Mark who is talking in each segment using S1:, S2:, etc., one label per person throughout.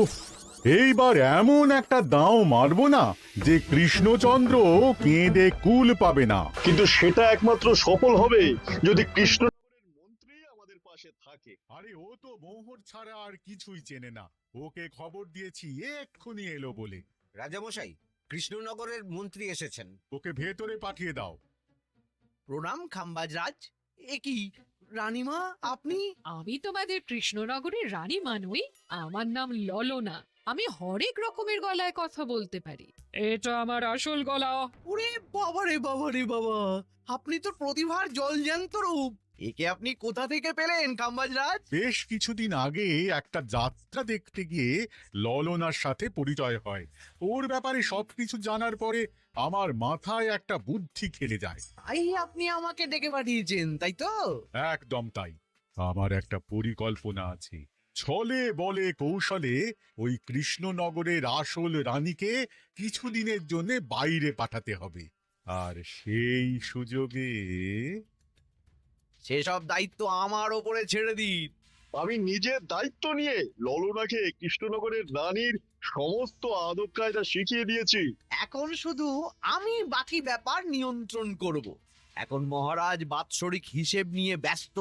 S1: উফ, এইবার এমন একটা দাও মারবো না যে কৃষ্ণচন্দ্র কেঁদে কুল পাবে না।
S2: কিন্তু সেটা একমাত্র সফল হবে যদি কৃষ্ণনগরের মন্ত্রী আমাদের পাশে থাকে।
S1: আরে ও তো মোহর ছাড়া আর কিছুই চেনে না। ওকে খবর দিয়েছি এক্ষুনি এলো বলে।
S3: রাজামশাই, কৃষ্ণনগরের মন্ত্রী এসেছেন।
S1: ওকে ভেতরে পাঠিয়ে দাও।
S4: প্রণাম খাম্বাজরাজ। এ কি রানীমা, আপনি?
S5: আমি তোমাদের কৃষ্ণনগরের রানী নই। আমার নাম ললনা। আমি হরেক রকমের গলায় কথা বলতে পারি। এটা আমার আসল গলা।
S4: ওরে বাবা রে বাবা রে বাবা, আপনি তো প্রতিভার জলজ্যান্ত রূপ। একে আপনি কোথা থেকে পেলেন খাম্বাজরাজ?
S1: বেশ কিছুদিন আগে একটা যাত্রা দেখতে গিয়ে ললনার সাথে পরিচয় হয়। ওর ব্যাপারে সবকিছু জানার পরে আমার মাথায় একটা বুদ্ধি খেলে যায়।
S4: তাই আপনি আমাকে ডেকে পাঠিয়েছেন, তাই তো?
S1: একদম তাই। আমার একটা পরিকল্পনা আছে। ছলে বলে কৌশলে ওই কৃষ্ণনগরের আসল রানীকে কিছুদিনের জন্য বাইরে পাঠাতে হবে। আর সেই সুযোগে
S4: সেসব দায়িত্ব আমার ওপরে ছেড়ে দিন।
S2: আমি নিজের দায়িত্ব নিয়ে ললনাকে কৃষ্ণনগরের রানীর সমস্ত আদব কায়দা শিখিয়ে দিয়েছি।
S4: এখন শুধু আমি বাকি ব্যাপার নিয়ন্ত্রণ করব। এখন মহারাজ বাৎসরিক হিসেব নিয়ে ব্যস্ত,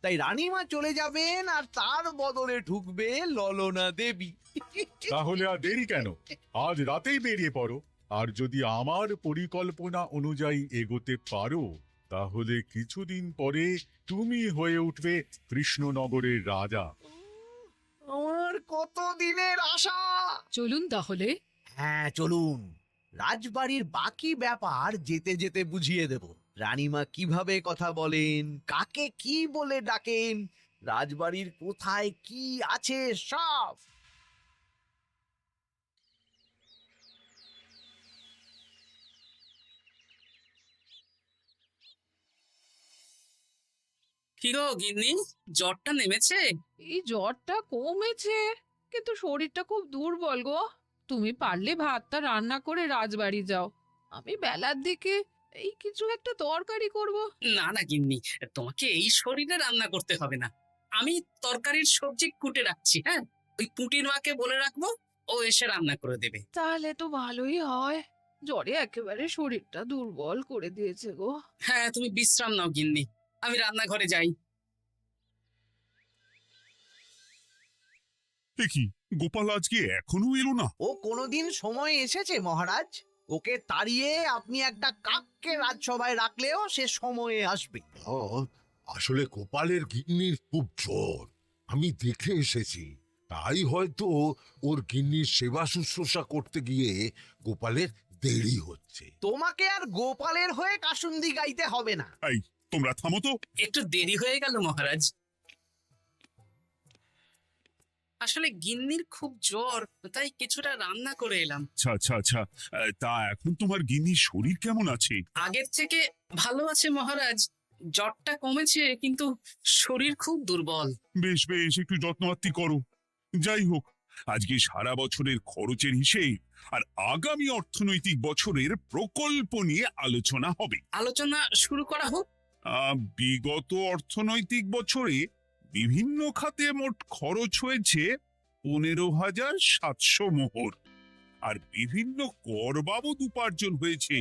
S4: তাই রানীমা চলে যাবেন আর তার বদলে ঢুকবে ললনা দেবী।
S1: তাহলে আর দেরি কেন? আজ রাতেই বেরিয়ে পড়ো। আর যদি আমার পরিকল্পনা অনুযায়ী এগোতে পারো তাহলে কিছুদিন পরে তুমি হয়ে উঠবে কৃষ্ণনগরের রাজা।
S4: আমার কত দিনের আশা।
S5: চলুন তাহলে।
S4: হ্যাঁ চলুন, রাজবাড়ির বাকি ব্যাপার যেতে যেতে বুঝিয়ে দেব। রানীমা কিভাবে কথা বলেন, কাকে কি বলে ডাকেন, রাজবাড়ির কোথায় কি আছে সব।
S6: কি গো গিন্নি, জ্বরটা নেমেছে?
S5: এই জ্বরটা কমেছে, কিন্তু শরীরটা খুব দুর্বল গো। তুমি পারলে ভাতটা রান্না করে রাজবাড়ি যাও। আমি বেলার দিকে এই কিছু একটা তরকারি করব।
S6: না না গিন্নি, তোমাকে এই শরীরে রান্না করতে হবে না। আমি তরকারির সবজি কুটে রাখছি। হ্যাঁ, ওই পুঁটির মাকে বলে রাখবো, ও এসে রান্না করে দেবে।
S5: তাহলে তো ভালোই হয়। জ্বরে একেবারে শরীরটা দুর্বল করে দিয়েছে গো।
S6: হ্যাঁ, তুমি বিশ্রাম নাও গিন্নি, আমি রান্নাঘরে যাই।
S7: কি গোপাল আজকে এখনো এলো না?
S4: ও কোনোদিন সময় এসেছে মহারাজ? ওকে তাড়িয়ে আপনি একটা কাককে রাজসভায় রাখলেও সে সময়ে আসবে।
S8: আসলে গোপালের গিন্নির খুব জ্বর, আমি দেখে এসেছি। তাই হয়তো ওর গিন্নির সেবা শুশ্রূষা করতে গিয়ে গোপালের দেরি হচ্ছে।
S4: তোমাকে আর গোপালের হয়ে কাসুন্দি গাইতে হবে না।
S7: এই তোমরা থামো তো।
S6: একটু দেরি হয়ে গেল মহারাজ। আসলে গিন্নির খুব জ্বর, তাই কিছুটা রান্না করে এলাম।
S7: আচ্ছা আচ্ছা আচ্ছা, তা এখন তোমার গিন্নির শরীর কেমন আছে?
S6: আগের থেকে ভালো আছে মহারাজ। জ্বরটা কমেছে, কিন্তু শরীর খুব দুর্বল।
S7: বেশ বেশ, একটু যত্নআত্তি করো। যাই হোক, আজকে সারা বছরের খরচের হিসেব আর আগামী অর্থনৈতিক বছরের প্রকল্প নিয়ে আলোচনা হবে।
S6: আলোচনা শুরু করা হোক।
S7: বিগত অর্থনৈতিক বছরে বিভিন্ন খাতে মোট খরচ হয়েছে 15,700 মোহর, আর বিভিন্ন কর বাবদ উপার্জন হয়েছে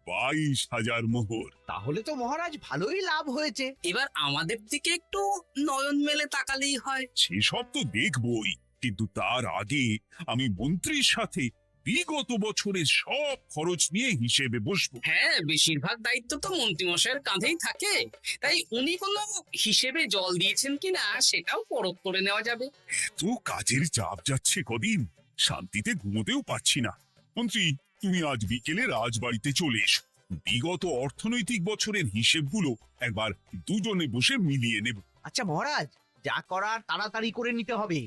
S7: 22,000 মোহর।
S4: তাহলে তো মহারাজ ভালোই লাভ হয়েছে।
S6: এবার আমাদের দিকে একটু নয়ন মেলে তাকালেই হয়।
S7: সেসব তো দেখবই, কিন্তু তার আগে আমি মন্ত্রীর সাথে বিগত বছরের সব খরচ নিয়ে হিসেবে বসবো।
S6: হ্যাঁ, বেশিরভাগ দায়িত্ব তো মন্ত্রীমশাইয়ের কাঁধেই থাকে, তাই উনি কোনো হিসেবে জল দিয়েছেন কিনা সেটাও পরখ করে নেওয়া যাবে।
S7: এত কাজের চাপ যাচ্ছে কদিন, শান্তিতে ঘুমোতেও পাচ্ছি না। মন্ত্রী, তুমি আজ বিকেলে রাজবাড়িতে চলে এসো। বিগত অর্থনৈতিক বছরের হিসেবগুলো একবার দুজনে বসে মিলিয়ে নেব।
S4: আচ্ছা মহারাজ, যা করার তাড়াতাড়ি করে নিতে হবে।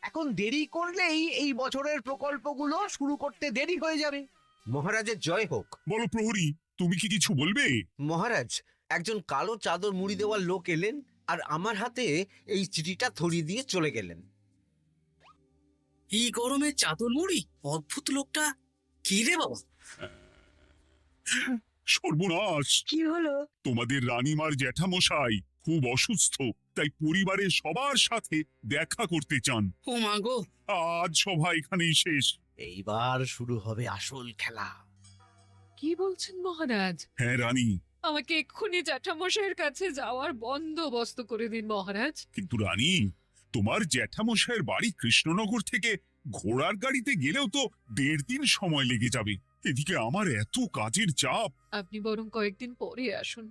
S4: এখন দেরি করলেই এই বছরের প্রকল্পগুলো শুরু করতে দেরি হয়ে যাবে।
S3: মহারাজের জয় হোক।
S7: বলো প্রহরী, তুমি কি কিছু বলবে?
S3: মহারাজ, একজন কালো চাদর মুড়ি দেওয়ার লোক এলেন আর আমার হাতে এই চিঠিটা ধরিয়ে দিয়ে চলে গেলেন।
S6: এই গরমে চাদর মুড়ি? অদ্ভুত লোকটা। কি রে বাবা?
S7: সর্বনাশ!
S9: কি হলো?
S7: তোমাদের রানীমার জ্যাঠামশাই খুব অসুস্থ, তাই পরিবারের সবার সাথে দেখা করতে চান।
S6: ও মা গো,
S7: আজ সভা এখানেই শেষ।
S4: এইবার শুরু হবে আসল খেলা।
S5: কি বলছেন মহারাজ?
S7: হ্যাঁ রানী,
S5: আমাকে এক্ষুনি জ্যাঠামশাইয়ের কাছে যাওয়ার বন্দোবস্ত করে দিন মহারাজ।
S7: কিন্তু রানী, তোমার জ্যাঠামশাইয়ের বাড়ি কৃষ্ণনগর থেকে ঘোড়ার গাড়িতে গেলেও তো 1.5 দিন সময় লেগে যাবে। এদিকে আমার এত কাজের চাপ।
S5: আপনি বরং কয়েকদিন পরে আসুন,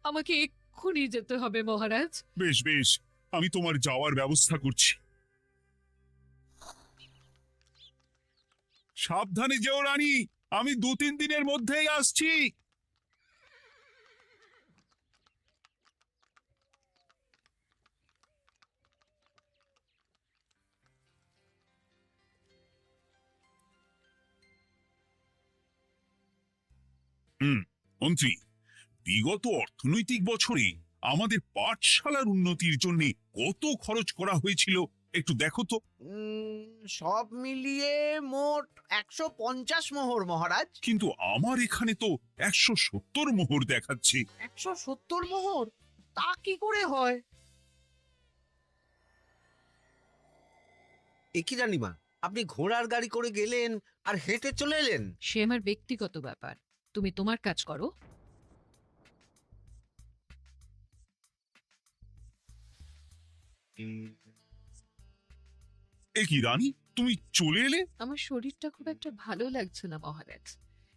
S5: আমাকে এক্ষুনি যেতে হবে মহারাজ।
S7: বেশ বেশ, আমি তোমার যাওয়ার ব্যবস্থা করছি। সাবধানে যেও রানী, আমি 2-3 দিনের মধ্যেই আসছি। মন্ত্রী, বিগত অর্থনৈতিক বছরে আমাদের পাঠশালার উন্নতির জন্য কত খরচ করা হয়েছিল একটু দেখো তো।
S4: সব মিলিয়ে মোট 150 মোহর মহারাজ।
S7: কিন্তু আমার এখানে তো 170 মোহর দেখাচ্ছে।
S4: 170 মোহর? তা কি করে হয়?
S3: একই রানীমা, আপনি ঘোড়ার গাড়ি করে গেলেন আর হেঁটে চলে এলেন।
S5: সে আমার ব্যক্তিগত ব্যাপার, তুমি তোমার কাজ করো।
S7: এ কি রানী, তুমি চলে এলে?
S5: আমার শরীরটা খুব একটা ভালো লাগছে না মহারাজ,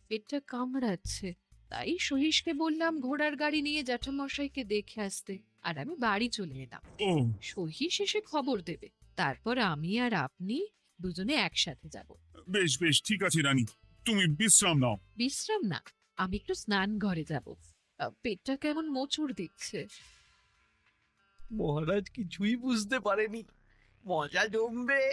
S5: পেটটা কামড়াচ্ছে। তাই সহিসকে বললাম ঘোড়ার গাড়ি নিয়ে জ্যাঠামশাইকে দেখে আসতে, আর আমি বাড়ি চলে এলাম।
S7: ও,
S5: সহিস এসে খবর দেবে, তারপর আমি আর আপনি দুজনে একসাথে যাব।
S7: বেশ বেশ, ঠিক আছে রানী, তুমি বিশ্রাম নাও।
S5: বিশ্রাম না, আমি একটু স্নান ঘরে যাব। পেটটা কেমন মোচড় দিচ্ছে।
S4: মহারাজ কিছুই বুঝতে পারেনি, মজা জমবে।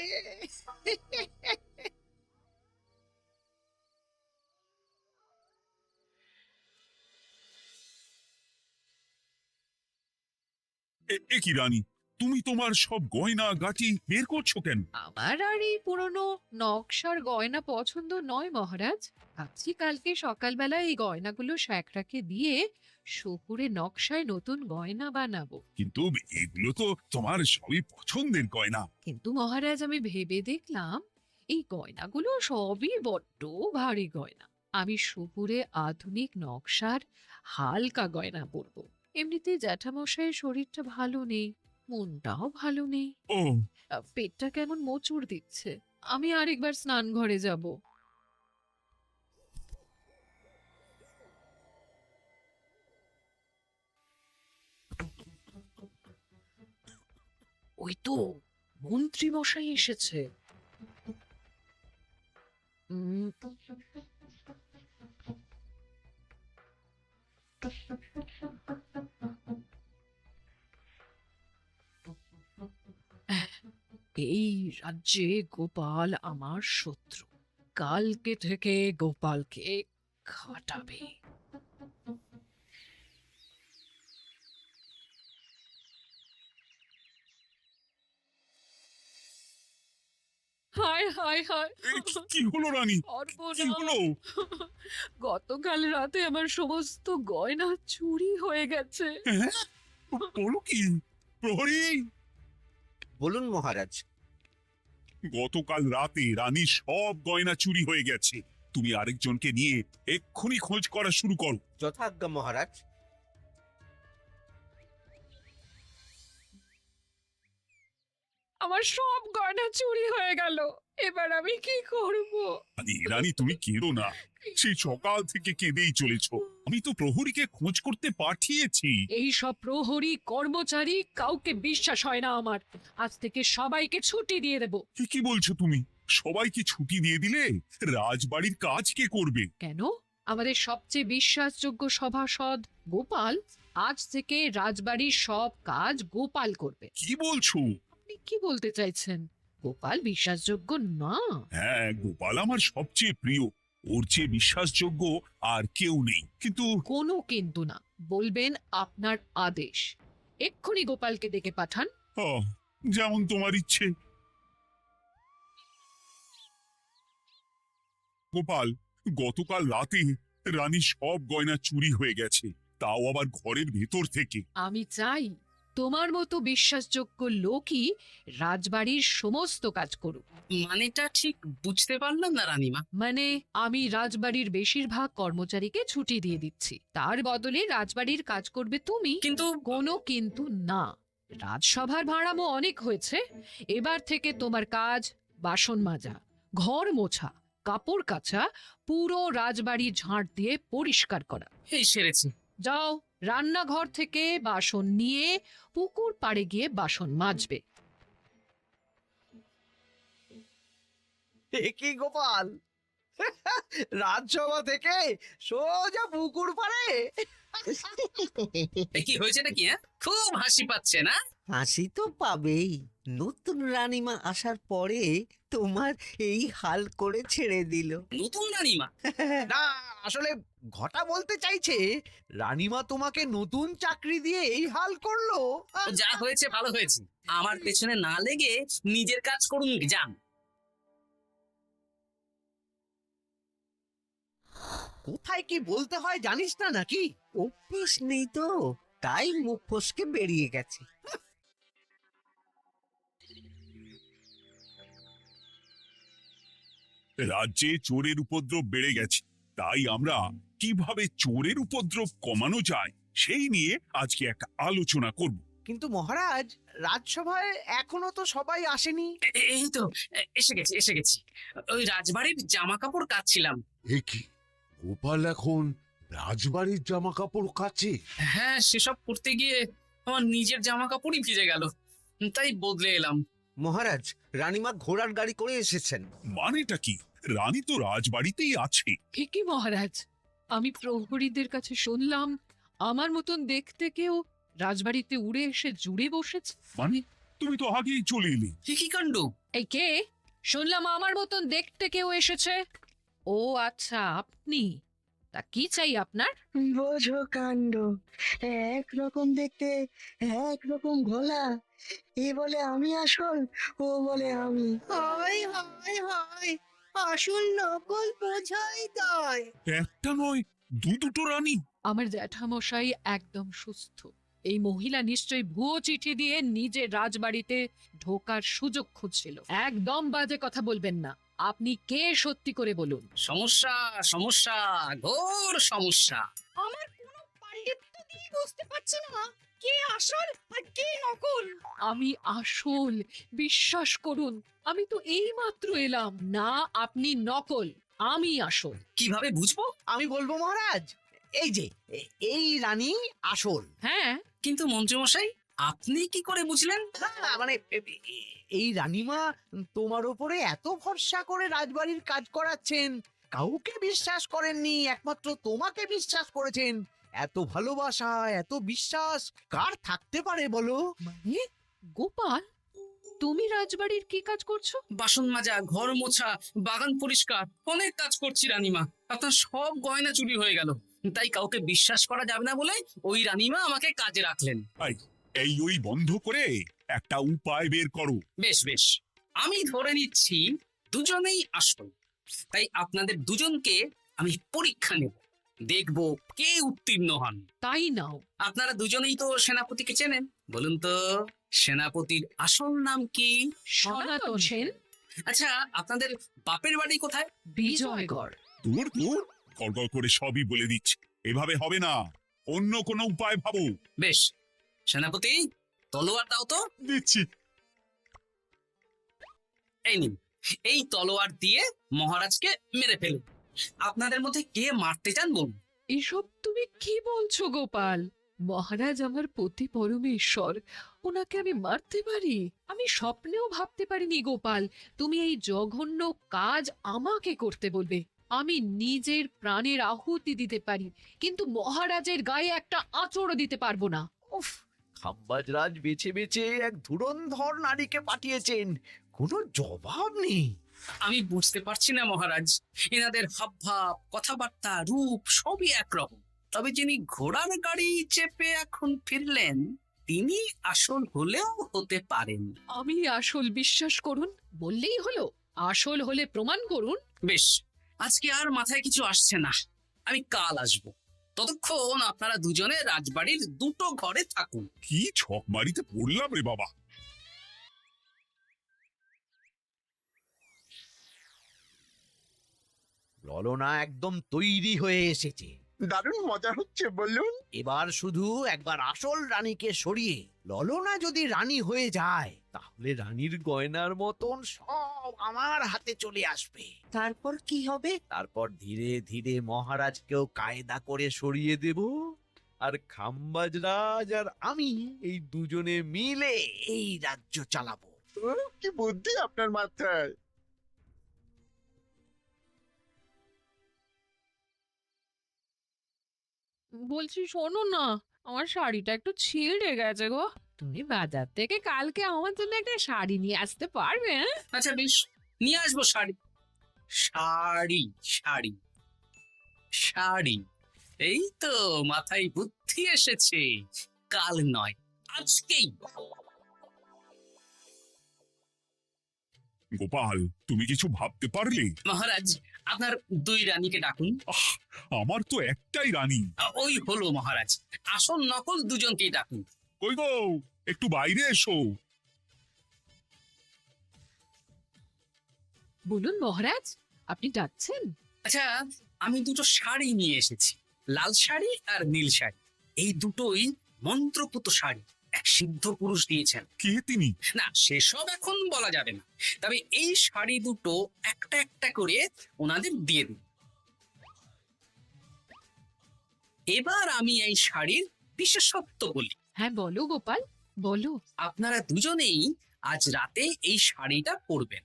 S7: এ কি রানী, তুমি তোমার সব গয়না গাটি বের করছো কেন?
S5: আমার আর এই পুরনো নকশার গয়না পছন্দ নয় মহারাজ। ভাবছি কালকে সকালবেলা এই গয়নাগুলো শ্যাকরাকে দিয়ে শহুরে নকশায় নতুন গয়না বানাবো।
S7: কিন্তু এগুলো তো তোমার সবই পছন্দের গয়না।
S5: কিন্তু মহারাজ, আমি ভেবে দেখলাম এই গয়নাগুলো সবই বড্ড ভারী গয়না। আমি শহুরে আধুনিক নকশার হালকা গয়না পরবো। এমনিতে জ্যাঠামশাইয়ের শরীরটা ভালো নেই, মনটাও ভালো নেই,
S7: ও,
S5: পেটটা কেমন মোচড় দিচ্ছে। আমি আরেকবার স্নান ঘরে যাব। ওই তো মন্ত্রী মশাই এসেছে। উম, এই রাজ্যে গোপাল আমার শত্রু। কালকে থেকে গোপালকে খাটাবে। হায় হায় হায়,
S7: কি হলো রানী, কি
S5: সর্বনাশ।
S7: হলো?
S5: গতকাল রাতে আমার সমস্ত গয়না চুরি হয়ে গেছে।
S7: হ্যাঁ? বলো কি প্রহরী?
S3: বলুন মহারাজ।
S7: গতকাল রাতে রানীর সব গয়না চুরি হয়ে গেছে। তুমি আরেকজনকে নিয়ে এক্ষুনি খোঁজ করা শুরু করো।
S3: যথাজ্ঞা মহারাজ।
S5: আমার সব গয়না চুরি হয়ে গেল, এবার আমি কি করব?
S7: রানী তুমি কেঁদো না, সেই সকাল থেকে কেঁদেই চলেছো। আমি তো প্রহরীকে খোঁজ করতে পাঠিয়েছি।
S5: এই সব প্রহরী কর্মচারী কাউকে বিশ্বাস হয় না আমার। আজ থেকে সবাইকে ছুটি দিয়ে দেব।
S7: কি বলছো তুমি? সবাইকে ছুটি দিয়ে দিলে রাজবাড়ির কাজ কে করবে?
S5: কেন? আমাদের সবচেয়ে বিশ্বাসযোগ্য সভাসদ গোপাল আজ থেকে রাজবাড়ির সব কাজ গোপাল করবে।
S7: কি বলছো?
S5: আপনি কি বলতে চাইছেন? গোপাল বিশ্বাসযোগ্য না?
S7: হ্যাঁ, গোপাল আমার সবচেয়ে প্রিয়। ওর চেয়ে বিশ্বাসযোগ্য আর কেউ নেই। কিন্তু
S5: কোনো কিন্তু না, বলবেন আপনার আদেশ। এক্ষুনি গোপালকে ডেকে পাঠান।
S7: যেমন তোমার ইচ্ছে। গোপাল, গতকাল রাতে রানী সব গয়না চুরি হয়ে গেছে, তাও আবার ঘরের ভেতর থেকে।
S5: আমি চাই তোমার মতো বিশ্বাসযোগ্য লোকই রাজবাড়ির সমস্ত কাজ করুক।
S6: মানেটা ঠিক বুঝতে পারলাম না রানীমা।
S5: মানে আমি রাজবাড়ির বেশিরভাগ কর্মচারীকে ছুটি দিয়ে দিচ্ছি, তার বদলে রাজবাড়ির কাজ করবে তুমি।
S6: কিন্তু
S5: কোনো কিন্তু না। রাজসভার ভাড়ামো অনেক হয়েছে, এবার থেকে তোমার কাজ বাসন মাজা, ঘর মোছা, কাপড় কাচা, পুরো রাজবাড়ি ঝাঁট দিয়ে পরিষ্কার করা।
S6: এই সেরেছি।
S5: যাও, রান্নাঘর থেকে বাসন নিয়ে পুকুর পাড়ে গিয়ে বাসন মাজবে।
S4: এ কি গোপাল, রাজসভা থেকে সোজা পুকুর পাড়ে?
S6: এ কি হয়েছে নাকি? হ্যাঁ, খুব হাসি পাচ্ছে না?
S3: হাসি তো পাবেই। নতুন রানীমা আসার পরে তোমার এই হাল করে ছেড়ে দিল।
S6: নতুন রানীমা?
S4: না, আসলে ঘটা বলতে চাইছে রানীমা তোমাকে নতুন চাকরি দিয়ে এই হাল করলো।
S6: যা হয়েছে ভালো হয়েছে, আমার পেছনে না লেগে নিজের কাজ করুন যান।
S4: কোথায় কি বলতে হয় জানিস না নাকি?
S3: অভ্যেস নেই তো, তাই মুখ ফসকে বেরিয়ে গেছে।
S7: রাজ্যে চোরের উপদ্রব বেড়ে গেছে, তাই আমরা কিভাবে চোরের উপদ্রব কমানো যায় সেই নিয়ে আজকে একটা আলোচনা করব।
S4: কিন্তু মহারাজ, রাজসভায় এখনো তো সবাই আসেনি।
S6: এই তো এসে গেছি। ওই রাজবাড়ির জামা কাপড় কাচ্ছিলাম।
S8: এ কি, গোপাল এখন রাজবাড়ির জামা কাপড় কাচে?
S6: হ্যাঁ, সেসব করতে গিয়ে আমার নিজের জামা কাপড়ই ভিজে গেল, তাই বদলে এলাম।
S3: মহারাজ, রানীমা ঘোড়ার গাড়ি করে এসেছেন।
S7: মানেটা কি? রানী তো রাজবাড়িতেই আছে।
S5: ঠিকই মহারাজ, আমি প্রহরীদের কাছে শুনলাম আমার মতন দেখতে কেউ রাজবাড়িতে উড়ে এসে জুড়ে বসেছে।
S7: মানে তুমি তো আগেই চলে এলে।
S6: কি কাণ্ড!
S5: এই কে? শুনলাম আমার মতন দেখতে কেউ এসেছে। ও আচ্ছা, আপনি। তা কি চাই আপনার?
S9: বোঝো কাণ্ড, একরকম দেখতে একরকম গলা, এ বলে আমি আসল, ও বলে আমি। হায় হায় হায়, আসল নকল বোঝাই দায়।
S7: একটা নয়, দুটো রানী।
S5: আমার জ্যাঠামশাই একদম সুস্থ। এই মহিলা নিশ্চয়ই ভুয়ো চিঠি দিয়ে নিজের রাজবাড়িতে ঢোকার সুযোগ খুঁজছিল। একদম বাজে কথা বলবেন না। আপনি কে সত্যি করে বলুন।
S6: সমস্যা সমস্যা, ঘোর সমস্যা।
S9: আমার কোনো পাণ্ডিত্য দিয়ে বুঝতে পারছি না কে আসল আর কে নকল।
S5: আমি আসল, বিশ্বাস করুন। আমি তো এই মাত্র এলাম। না, আপনি নকল, আমি আসল।
S6: কিভাবে বুঝবো?
S4: আমি বলবো মহারাজ, এই যে এই রানী আসল।
S5: হ্যাঁ,
S6: কিন্তু মন্ত্রীমশাই, আপনি কি করে বুঝলেন?
S4: না, মানে এই রানীমা তোমার উপরে এত ভরসা করে রাজবাড়ির কাজ করাচ্ছেন, কাউকে বিশ্বাস করেননি, একমাত্র তোমাকে বিশ্বাস করেছেন। এত ভালোবাসা, এত বিশ্বাস কার থাকতে পারে বলো?
S5: মানে গোপাল, তুমি রাজবাড়ির কি কাজ করছো?
S6: বাসন মাজা, ঘর মোছা, বাগান পরিষ্কার, অনেক কাজ করছি রানীমা। আপনার সব গয়না চুরি হয়ে গেল, তাই কাউকে বিশ্বাস করা যাবে না বলে ওই রানীমা আমাকে কাজে রাখলেন।
S7: এই ওই বন্ধ করে একটা উপায় বের করো।
S6: বেশ বেশ, আমি ধরে নিচ্ছি দুজনেই আসল। তাই আপনাদের দুজনকে আমি পরীক্ষা নেব, দেখব কে উত্তীর্ণ হন।
S5: তাই নাও।
S6: আপনারা দুজনেই তো সেনাপতিকে চেনেন, বলুন তো সেনাপতির আসল নাম কি?
S5: সনাতন সেন।
S6: আচ্ছা, আপনাদের বাপের বাড়ি কোথায়?
S5: বিজয়গড়।
S7: দূর দূর, গড়গড় করে সবই বলে দিচ্ছে। এভাবে হবে না, অন্য কোনো উপায় ভাবো।
S6: বেশ, সেনাপতি তলোয়ার দাও তো।
S1: দিচ্ছি।
S6: এই নিন, এই তলোয়ার দিয়ে মহারাজকে মেরে ফেলুন। আপনাদের মধ্যে কে মারতে চান বলুন।
S5: এসব তুমি কি বলছো গোপাল? মহারাজ আমার পতি পরমেশ্বর, ওনাকে আমি মারতে পারি? আমি স্বপ্নেও ভাবতে পারিনি গোপাল তুমি এই জঘন্য কাজ আমাকে করতে বলবে। আমি নিজের প্রাণের আহুতি দিতে পারি, কিন্তু মহারাজের গায়ে একটা আঁচড়ও দিতে পারবো না।
S4: উফ, খাম্বাজরাজ বেছে বেছে এক ধুরন্ধর নারীকে পাঠিয়েছেন, কোনো জবাব নেই।
S6: আমি বুঝতে পারছি না মহারাজ, এনাদের হাবভাব, কথাবার্তা, রূপ সবই একরকম। তবে যিনি ঘোড়ার গাড়ি চেপে এখন ফিরলেন, তিনি আসল হলেও হতে পারেন।
S5: আমি আসল, বিশ্বাস করুন। বললেই হলো? আসল হলে প্রমাণ করুন।
S6: বেশ, আজকে আর মাথায় কিছু আসছে না। আমি কাল আসব। ততক্ষণ আপনারা দুজনে রাজবাড়ির দুটো ঘরে থাকুন।
S7: কি ছক মারিতে পড়লাম রে বাবা।
S4: ললনা একদম তৈরি হয়ে এসেছে।
S10: দারুণ মজা হচ্ছে বলুন।
S4: এবার শুধু একবার আসল রানীকে সরিয়ে ললনা যদি রানী হয়ে যায়, তাহলে রানীর গয়নার মতন সব আমার হাতে চলে আসবে।
S9: তারপর কি হবে?
S4: তারপর ধীরে ধীরে মহারাজকেও কায়দা করে সরিয়ে দেব, আর খাম্বাজ রাজ আর আমি এই দুজনে মিলে এই রাজ্য চালাবো।
S10: কি বুদ্ধি আপনার মাথায়।
S5: বলছি শোনো না, আমার শাড়িটা একটু ছিঁড়ে গেছে গো। তুমি বাজার থেকে কালকে আমার জন্য একটা শাড়ি নিয়ে আসতে পারবে? হ্যাঁ?
S6: আচ্ছা বেশ, নিয়ে আসবো শাড়ি। শাড়ি শাড়ি শাড়ি, এই তো মাথায় বুদ্ধি এসেছে। কাল নয়, আজকেই।
S7: গোপাল, তুমি কিছু ভাবতে পারলে?
S6: মহারাজ, আপনার দুই রানীকে ডাকুন।
S7: আমার তো একটাই রানী।
S6: ওই হলো মহারাজ, আসল নকল দুজনকেই ডাকুন।
S7: কই গো, একটু বাইরে এসো।
S5: বলুন মহারাজ, আপনি ডাকছেন?
S6: আচ্ছা, আমি দুটো শাড়ি নিয়ে এসেছি, লাল শাড়ি আর নীল শাড়ি। এই দুটোই মন্ত্রপুত শাড়ি, এক সিদ্ধ পুরুষ দিয়েছেন।
S7: কে তিনি?
S6: না, সেসব এখন বলা যাবে না, তবে এই শাড়ি দুটো একটা একটা করে ওনাদের দিয়ে দিন। এবার আমি এই শাড়ির বিশেষত্ব বলি।
S5: হ্যাঁ বলো গোপাল, বলো।
S6: আপনারা দুজনেই আজ রাতে এই শাড়িটা পরবেন,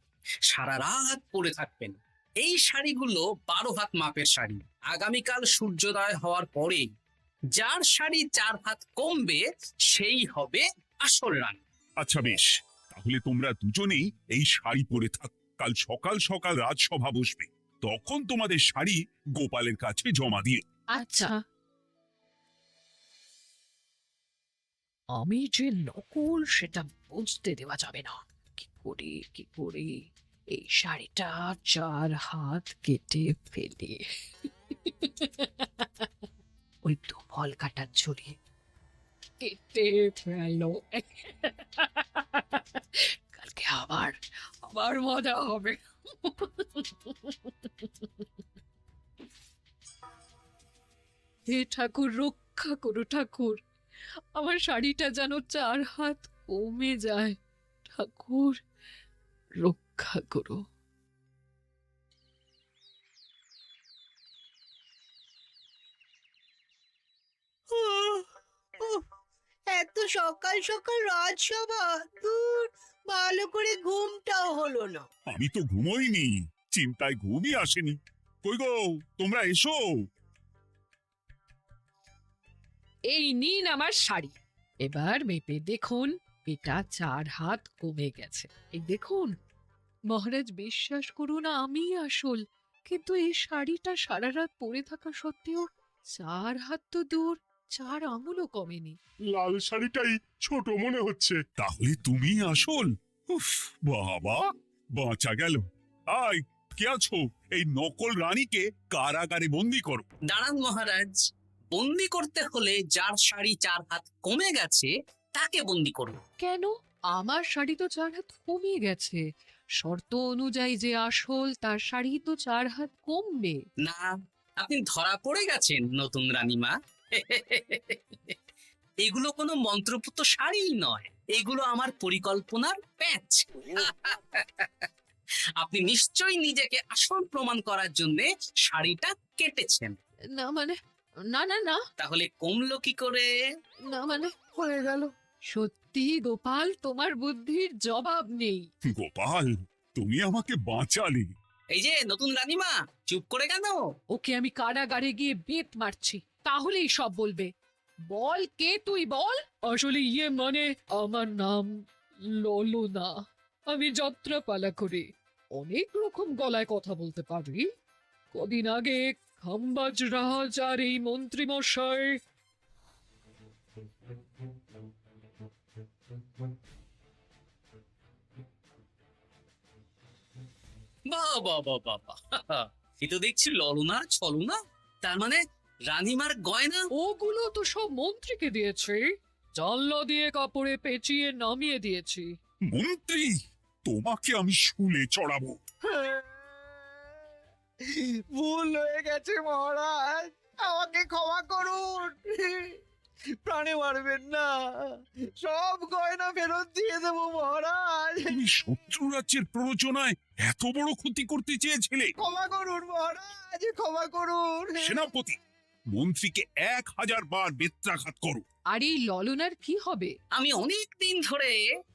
S6: সারা রাত পরে থাকবেন। এই শাড়িগুলো 12 হাত মাপের শাড়ি। আগামীকাল সূর্যোদয় হওয়ার পরে যার শাড়ি 4 হাত কমবে সেই হবে আসল রানী।
S7: আচ্ছা বেশ, তাহলে তোমরা দুজনেই এই শাড়ি পরে থাক। কাল সকাল সকাল রাজসভা বসবে, তখন তোমাদের শাড়ি গোপালের কাছে জমা দিও।
S5: আচ্ছা। আমি যে নকল সেটা বুঝতে দেওয়া যাবে না। কি করে এই শাড়িটা 4 হাত কেটে ফেলে। ওই তো ফল কাটার ছড়ি কেটে ফেলো। কালকে আবার মজা হবে। হে ঠাকুর, রক্ষা করো ঠাকুর, আমার শাড়িটা যেন 4 হাত কমে যায়। ঠাকুর রক্ষা করো।
S9: এত সকাল সকাল রাজসভা, দূর, ভালো করে ঘুমটাও হলো না।
S7: আমি তো ঘুমোইনি, চিন্তায় ঘুমই আসেনি। কই গো, তোমরা এসো।
S5: এই নিন আমার শাড়ি, এবার মেপে দেখুন, এটা 4 হাত কমে গেছে। এই দেখুন মহারাজ, বিশ্বাস করুন আমি আসল, কিন্তু এই শাড়িটা সারা রাত পরে থাকা সত্ত্বেও 4 হাত তো দূর, 4 আঙুলও কমেনি।
S8: লাল শাড়িটাই ছোট মনে হচ্ছে।
S7: তাহলে তুমি আসল? উফ, বাবা, বাঁচা গেল। আয়, কে আছো? এই নকল রানীকে কারাগারে বন্দি করো।
S6: দাঁড়ান মহারাজ, বন্দি করতে হলে যার শাড়ি 4 হাত কমে গেছে তাকে বন্দি করুন।
S5: কেন? আমার শাড়ি তো 4 হাত কমে গেছে। শর্ত অনুযায়ী যে আসল তার শাড়ি তো 4 হাত কমবে।
S6: না, আপনি ধরা পড়ে গেছেন নতুন রানীমা। এগুলো কোনো মন্ত্রপুত শাড়িই নয়, এগুলো আমার পরিকল্পনার প্যাচ। আপনি নিশ্চয়ই নিজেকে আসল প্রমাণ করার জন্য শাড়িটা কেটেছেন।
S5: না মানে, না না না,
S6: তাহলে কমলো কি করে?
S5: না মানে হয়ে গেল। সত্যি গোপাল, তোমার বুদ্ধির জবাব নেই।
S7: গোপাল, তুমি আমাকে বাঁচালে।
S6: এই যে নতুন রানীমা, চুপ করে কেন?
S5: ওকে আমি কারাগারে গিয়ে বেত মারছি, তাহলেই সব বলবে। বল, কে তুই বল? আসলে মানে আমার নাম ললনা। আমি যাত্রাপালা করি, অনেক রকম গলায় কথা বলতে পারি। কদিন আগে খাম্বাজ রাজ আর এই মন্ত্রী মশাই
S6: বাহ বাহ বাহ বাহ বাহ, এ তো দেখছি ললনার ছলনা। তার মানে রানীমার গয়না?
S5: ওগুলো তো সব মন্ত্রীকে দিয়েছি, জানলা দিয়ে কাপড়ে পেঁচিয়ে নামিয়ে দিয়েছি।
S7: মন্ত্রী, তোমাকে আমি শুলে চড়াবো।
S4: ভুল হয়ে গেছে মহারাজ, আমাকে ক্ষমা করুন। প্রাণে মারবেন না, সব গয়না ফেরত দিয়ে দেবো মহারাজ।
S7: তুমি শত্রু রাজ্যের প্ররোচনায় এত বড় ক্ষতি করতে চেয়েছিলে?
S4: ক্ষমা করুন মহারাজ, ক্ষমা করুন।
S7: সেনাপতি, মন্ত্রীকে 1000 বার বেত্রাঘাত করো।
S5: আর এই ললনার কি হবে?
S6: আমি অনেক দিন ধরে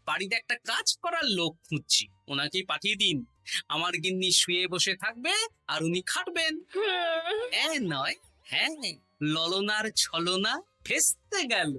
S6: বাড়িতে একটা কাজ করার লোক খুঁজছি, ওনাকেই পাঠিয়ে দিন। আমার গিন্নি শুয়ে বসে থাকবে আর উনি খাটবেন। নয়, হ্যাঁ, ললনার ছলনা ভেস্তে গেল।